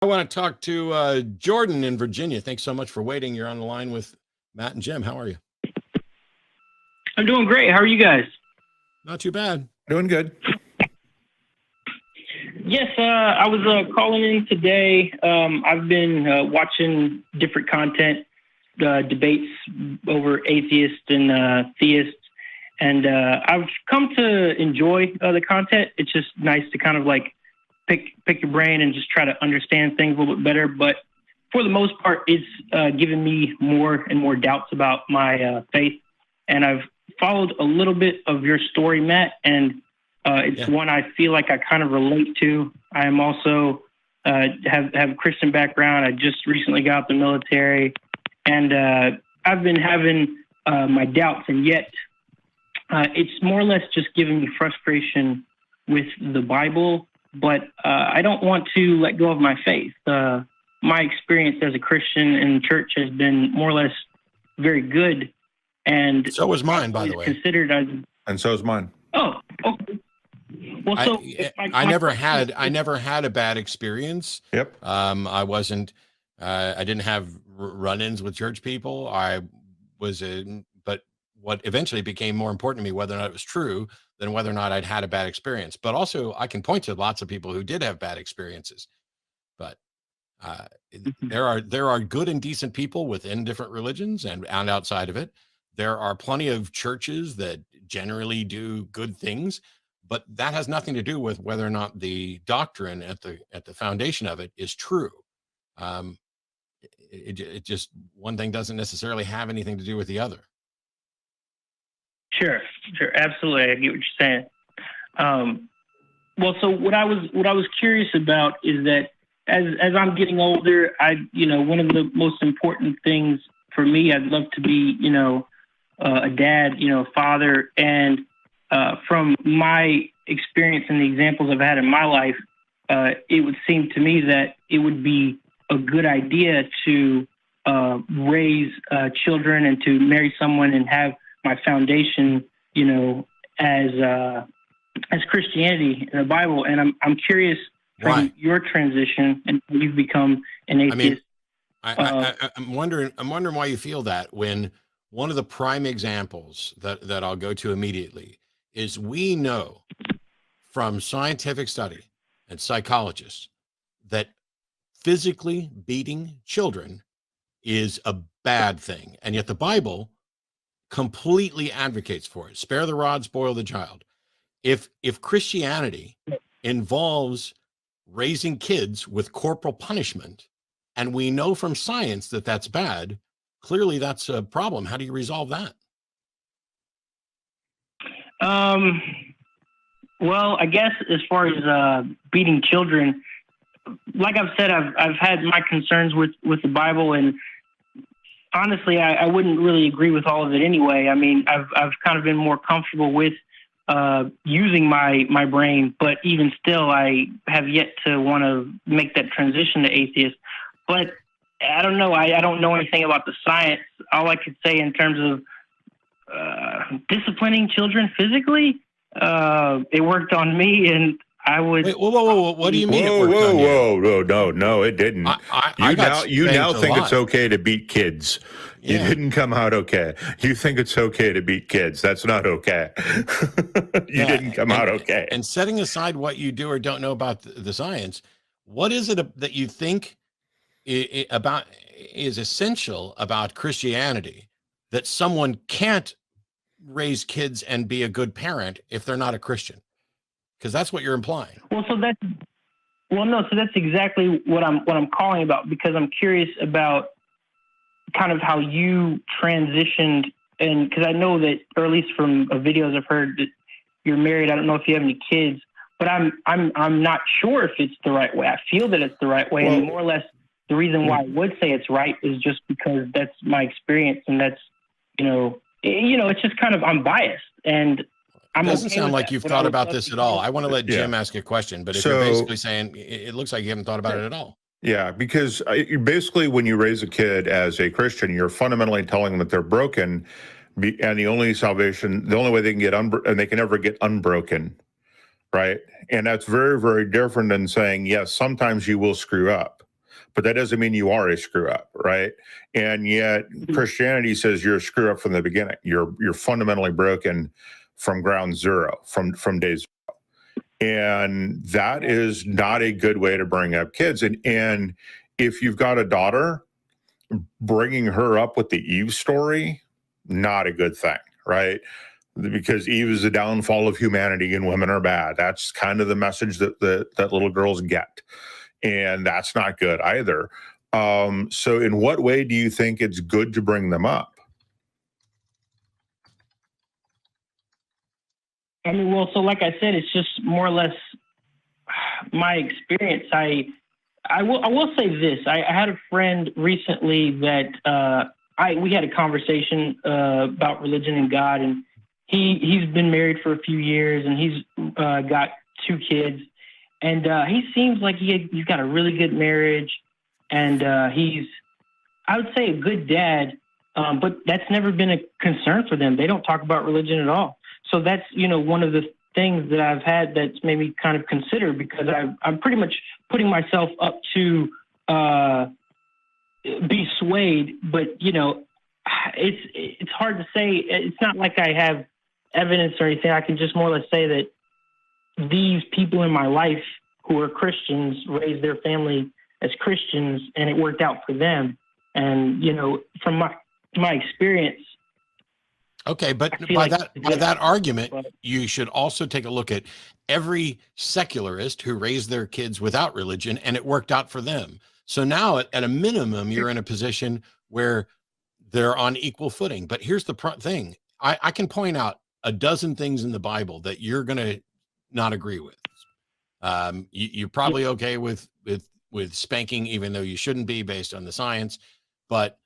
I want to talk to Jordan in Virginia. Thanks so much for waiting. You're on the line with Matt and Jim. How are you? I'm doing great. How are you guys? Not too bad. Doing good. Yes, I was calling in today. I've been watching different content, debates over atheists and theists, and I've come to enjoy the content. It's just nice to kind of like pick your brain and just try to understand things a little bit better. But for the most part, it's given me more and more doubts about my faith. And I've followed a little bit of your story, Matt, and it's one I feel like I kind of relate to. I am also have a Christian background. I just recently got out the military, and I've been having my doubts, and yet it's more or less just giving me frustration with the Bible. But I don't want to let go of my faith. My experience as a Christian in church has been more or less very good. And so was mine, by the way. Considered as, and so is mine. Oh, okay. Well, so I never had a bad experience. Yep. I wasn't. I didn't have run-ins with church people. I was but what eventually became more important to me, whether or not it was true, than whether or not I'd had a bad experience. But also, I can point to lots of people who did have bad experiences. But there are good and decent people within different religions and outside of it. There are plenty of churches that generally do good things, but that has nothing to do with whether or not the doctrine at the foundation of it is true. It just, one thing doesn't necessarily have anything to do with the other. Sure, absolutely. I get what you're saying. Well, so what I was curious about is that as I'm getting older, one of the most important things for me, I'd love to be, a dad, father, and from my experience and the examples I've had in my life, it would seem to me that it would be a good idea to raise children and to marry someone and have my foundation, as Christianity in the Bible. And I'm curious from your transition and you've become an atheist. I'm wondering why you feel that, when one of the prime examples that I'll go to immediately is, we know from scientific study and psychologists that physically beating children is a bad thing. And yet the Bible completely advocates for it. Spare the rod, spoil the child. If Christianity involves raising kids with corporal punishment, and we know from science that that's bad, clearly that's a problem. How do you resolve that? Well, I guess as far as beating children, like I've said, I've had my concerns with the Bible, and honestly, I wouldn't really agree with all of it anyway. I mean, I've kind of been more comfortable with using my brain, but even still, I have yet to want to make that transition to atheist. But I don't know. I don't know anything about the science. All I could say in terms of disciplining children physically, it worked on me, and I would. Wait, whoa! What do you mean? No, it didn't. You now think it's okay to beat kids. Yeah. You didn't come out okay. You think it's okay to beat kids. That's not okay. You didn't come out okay. And setting aside what you do or don't know about the science, what is it that you think is essential about Christianity that someone can't raise kids and be a good parent if they're not a Christian? Because that's what you're implying. So that's exactly what I'm calling about, because I'm curious about kind of how you transitioned, and because I know that, or at least from videos I've heard, that you're married. I don't know if you have any kids, but I'm not sure if it's the right way. I feel that it's the right way, and more or less the reason why I would say it's right is just because that's my experience, and that's it's just kind of, I'm biased, and it doesn't sound like you've thought about this at all. I want to let Jim ask a question, but if you're basically saying it looks like you haven't thought about it at all. Yeah, because basically when you raise a kid as a Christian, you're fundamentally telling them that they're broken, and the only way they can get and they can never get unbroken, right? And that's very, very different than saying, yes, sometimes you will screw up. but that doesn't mean you are a screw up, right? And yet Christianity says you're a screw up from the beginning. You're fundamentally broken from ground zero, from day zero. And that is not a good way to bring up kids. And if you've got a daughter, bringing her up with the Eve story, not a good thing, right? Because Eve is the downfall of humanity and women are bad. That's kind of the message that little girls get. And that's not good either. So in what way do you think it's good to bring them up? I mean, well, so like I said, it's just more or less my experience. I will say this. I had a friend recently that we had a conversation about religion and God, and he's been married for a few years, and he's got 2 kids, and he seems like he's got a really good marriage, and he's, I would say, a good dad, but that's never been a concern for them. They don't talk about religion at all. So that's, one of the things that I've had that's made me kind of consider, because I'm pretty much putting myself up to be swayed, but it's hard to say. It's not like I have evidence or anything. I can just more or less say that these people in my life who are Christians raised their family as Christians, and it worked out for them. And from my experience. Okay, but by that argument, you should also take a look at every secularist who raised their kids without religion, and it worked out for them. So now, at a minimum, you're in a position where they're on equal footing. But here's the thing. I can point out a dozen things in the Bible that you're going to not agree with. You're probably okay with spanking, even though you shouldn't be, based on the science. But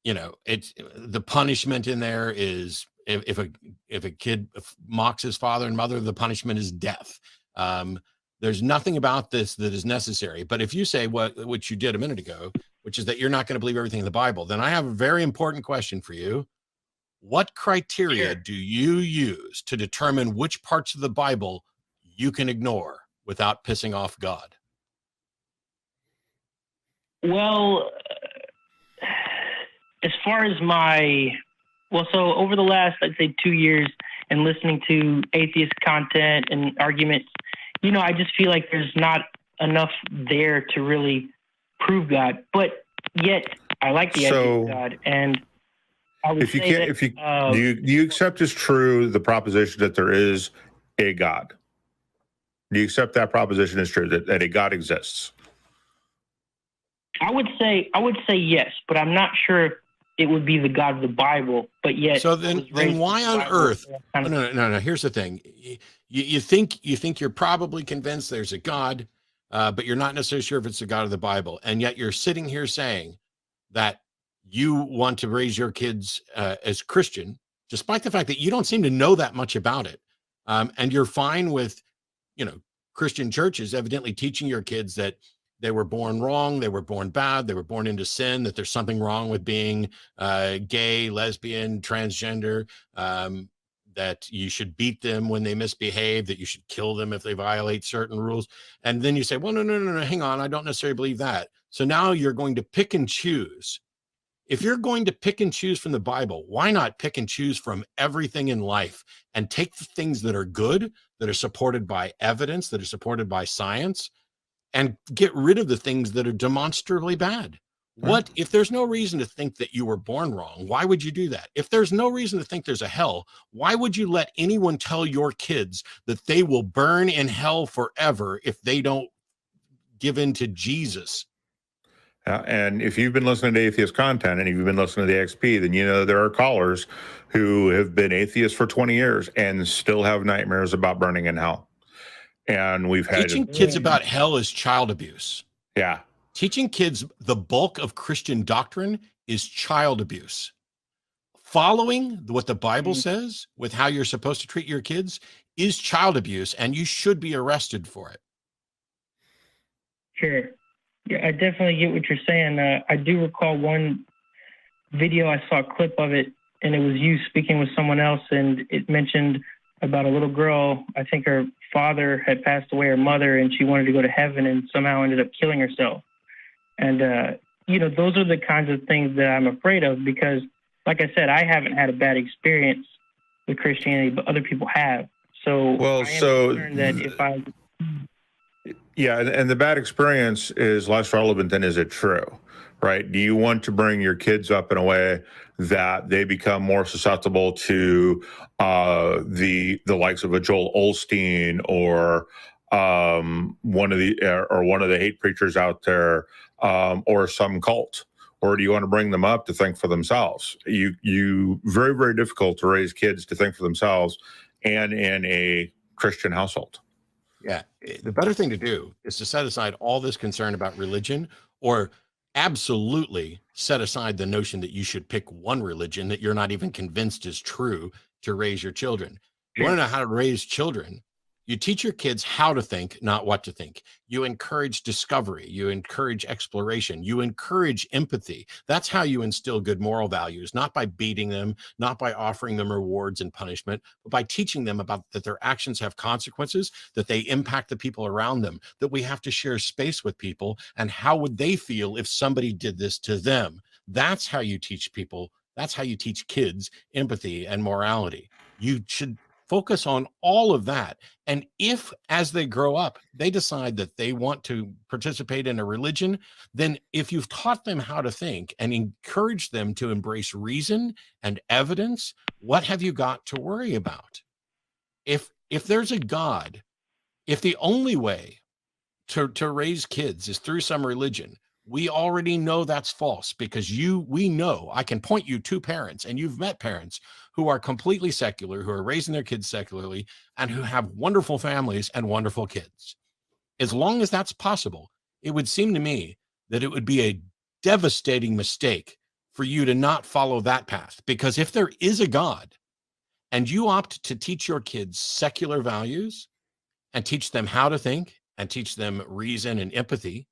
it's the punishment in there is if a kid mocks his father and mother, the punishment is death. There's nothing about this that is necessary. But if you say what you did a minute ago, which is that you're not going to believe everything in the Bible, then I have a very important question for you. What criteria do you use to determine which parts of the Bible you can ignore without pissing off God? Well, as far as so over the last, I'd say 2 years, and listening to atheist content and arguments, I just feel like there's not enough there to really prove God. But yet, I like the idea of God, and I would do you accept as true the proposition that there is a God? Do you accept that proposition as true, that a God exists? I would say yes, but I'm not sure if it would be the God of the Bible. But yet, so then why on earth? No. Here's the thing: you think you're probably convinced there's a God, but you're not necessarily sure if it's the God of the Bible, and yet you're sitting here saying that you want to raise your kids as Christian, despite the fact that you don't seem to know that much about it, and you're fine with, Christian churches evidently teaching your kids that they were born wrong, they were born bad, they were born into sin, that there's something wrong with being gay, lesbian, transgender, that you should beat them when they misbehave, that you should kill them if they violate certain rules. And then you say, well, no, hang on, I don't necessarily believe that. So now you're going to pick and choose. If you're going to pick and choose from the Bible, why not pick and choose from everything in life and take the things that are good, that are supported by evidence, that are supported by science, and get rid of the things that are demonstrably bad? What if there's no reason to think that you were born wrong? Why would you do that? If there's no reason to think there's a hell, why would you let anyone tell your kids that they will burn in hell forever if they don't give in to Jesus? And if you've been listening to atheist content and if you've been listening to the XP, then there are callers who have been atheists for 20 years and still have nightmares about burning in hell. And we've had teaching kids about hell is child abuse. Yeah. Teaching kids the bulk of Christian doctrine is child abuse. Following what the Bible says with how you're supposed to treat your kids is child abuse, and you should be arrested for it. Sure. Yeah, I definitely get what you're saying. I do recall one video, I saw a clip of it, and it was you speaking with someone else, and it mentioned about a little girl. I think her father had passed away, her mother, and she wanted to go to heaven and somehow ended up killing herself. And, those are the kinds of things that I'm afraid of because, like I said, I haven't had a bad experience with Christianity, but other people have. So I am concerned that if I... Yeah, and the bad experience is less relevant than is it true, right? Do you want to bring your kids up in a way that they become more susceptible to the likes of a Joel Osteen or one of the hate preachers out there, or some cult? Or do you want to bring them up to think for themselves? You very, very difficult to raise kids to think for themselves and in a Christian household. Yeah. The better thing to do is to set aside all this concern about religion, or absolutely set aside the notion that you should pick one religion that you're not even convinced is true to raise your children. You want to know how to raise children? You teach your kids how to think, not what to think. You encourage discovery. You encourage exploration. You encourage empathy. That's how you instill good moral values, not by beating them, not by offering them rewards and punishment, but by teaching them about that their actions have consequences, that they impact the people around them, that we have to share space with people, and how would they feel if somebody did this to them? That's how you teach people. That's how you teach kids empathy and morality. You should focus on all of that. And if, as they grow up, they decide that they want to participate in a religion, then if you've taught them how to think and encourage them to embrace reason and evidence, what have you got to worry about? If there's a God, if the only way to raise kids is through some religion, we already know that's false, because we know, I can point you to parents, and you've met parents who are completely secular, who are raising their kids secularly, and who have wonderful families and wonderful kids. As long as that's possible, it would seem to me that it would be a devastating mistake for you to not follow that path. Because if there is a God and you opt to teach your kids secular values and teach them how to think and teach them reason and empathy,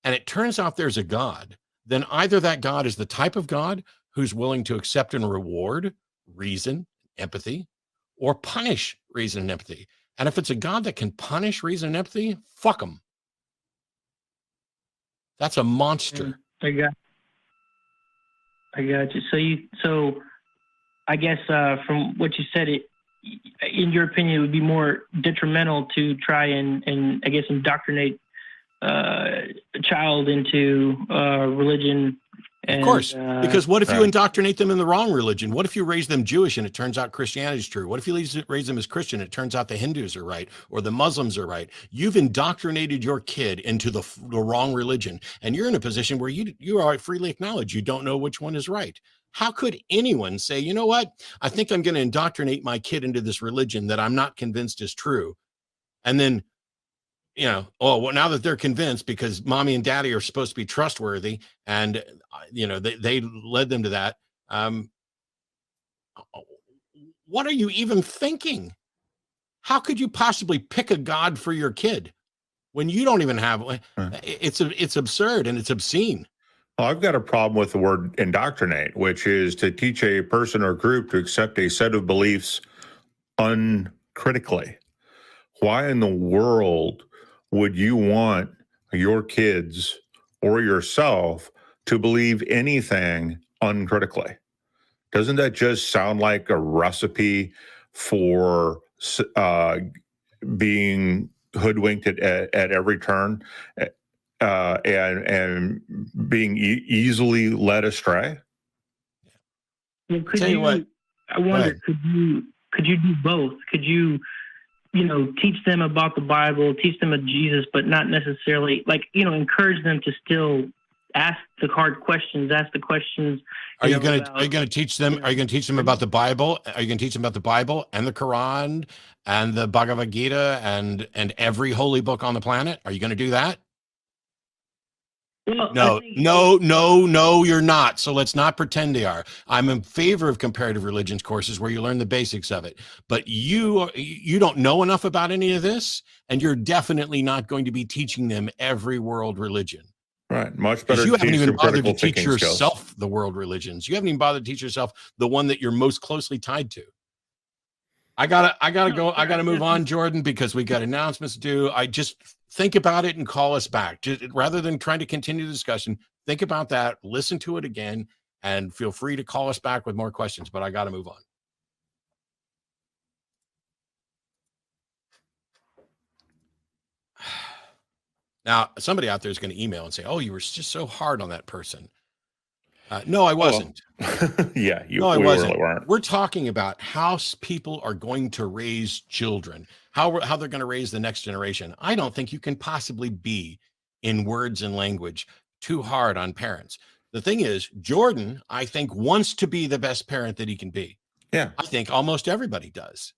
and it turns out there's a God, then either that God is the type of God who's willing to accept and reward reason, empathy, or punish reason and empathy. And if it's a God that can punish reason and empathy, fuck him. That's a monster. I got you. So I guess from what you said, in your opinion, it would be more detrimental to try and I guess indoctrinate a child into religion. Of course, because what if you indoctrinate them in the wrong religion? What if you raise them Jewish and it turns out Christianity is true? What if you raise them as Christian and it turns out the Hindus are right or the Muslims are right? You've indoctrinated your kid into the wrong religion, and you're in a position where you are freely acknowledge you don't know which one is right. How could anyone say, you know what, I think I'm going to indoctrinate my kid into this religion that I'm not convinced is true, and then, oh, well, now that they're convinced because mommy and daddy are supposed to be trustworthy and, they led them to that. What are you even thinking? How could you possibly pick a God for your kid when you don't even have, it's absurd and it's obscene. Well, I've got a problem with the word indoctrinate, which is to teach a person or group to accept a set of beliefs uncritically. Why in the world would you want your kids or yourself to believe anything uncritically? Doesn't that just sound like a recipe for being hoodwinked at every turn and being easily led astray? Well, I wonder, could you do both? Could you teach them about the Bible, teach them of Jesus, but not necessarily encourage them to still ask the hard questions, ask the questions. Are you going to teach them? Are you going to teach them about the Bible? Are you going to teach them about the Bible and the Quran and the Bhagavad Gita and every holy book on the planet? Are you going to do that? Well, no, you're not. So let's not pretend they are. I'm in favor of comparative religions courses where you learn the basics of it. But you don't know enough about any of this, and you're definitely not going to be teaching them every world religion. Right. Much better. You haven't even bothered to teach yourself the world religions. You haven't even bothered to teach yourself the one that you're most closely tied to. I gotta go. I gotta move on, Jordan, because we got announcements to do. I just think about it and call us back. Just, rather than trying to continue the discussion, think about that, listen to it again, and feel free to call us back with more questions. But I got to move on. Now, somebody out there is going to email and say, "Oh, you were just so hard on that person." No, I wasn't. Yeah, no, I wasn't. Really weren't. We're talking about how people are going to raise children, how they're going to raise the next generation. I don't think you can possibly be, in words and language, too hard on parents. The thing is, Jordan, I think, wants to be the best parent that he can be. Yeah. I think almost everybody does.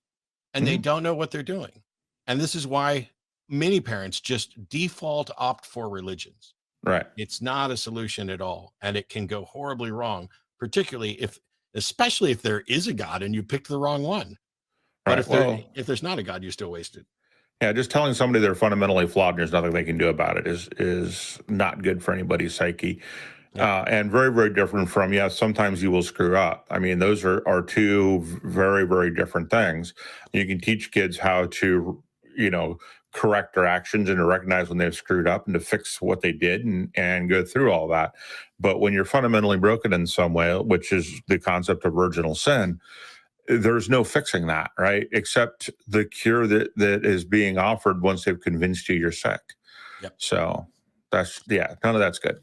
And they don't know what they're doing. And this is why many parents just default opt for religions. Right. It's not a solution at all. And it can go horribly wrong, especially if there is a God and you picked the wrong one. But right. if there's not a God, you're still wasted. Yeah, just telling somebody they're fundamentally flawed and there's nothing they can do about it is not good for anybody's psyche. Yeah. And very, very different from, sometimes you will screw up. I mean, those are two very, very different things. You can teach kids how to, correct their actions and to recognize when they've screwed up and to fix what they did and go through all that. But when you're fundamentally broken in some way, which is the concept of original sin, there's no fixing that, right? Except the cure that is being offered once they've convinced you you're sick. Yep. So none of that's good.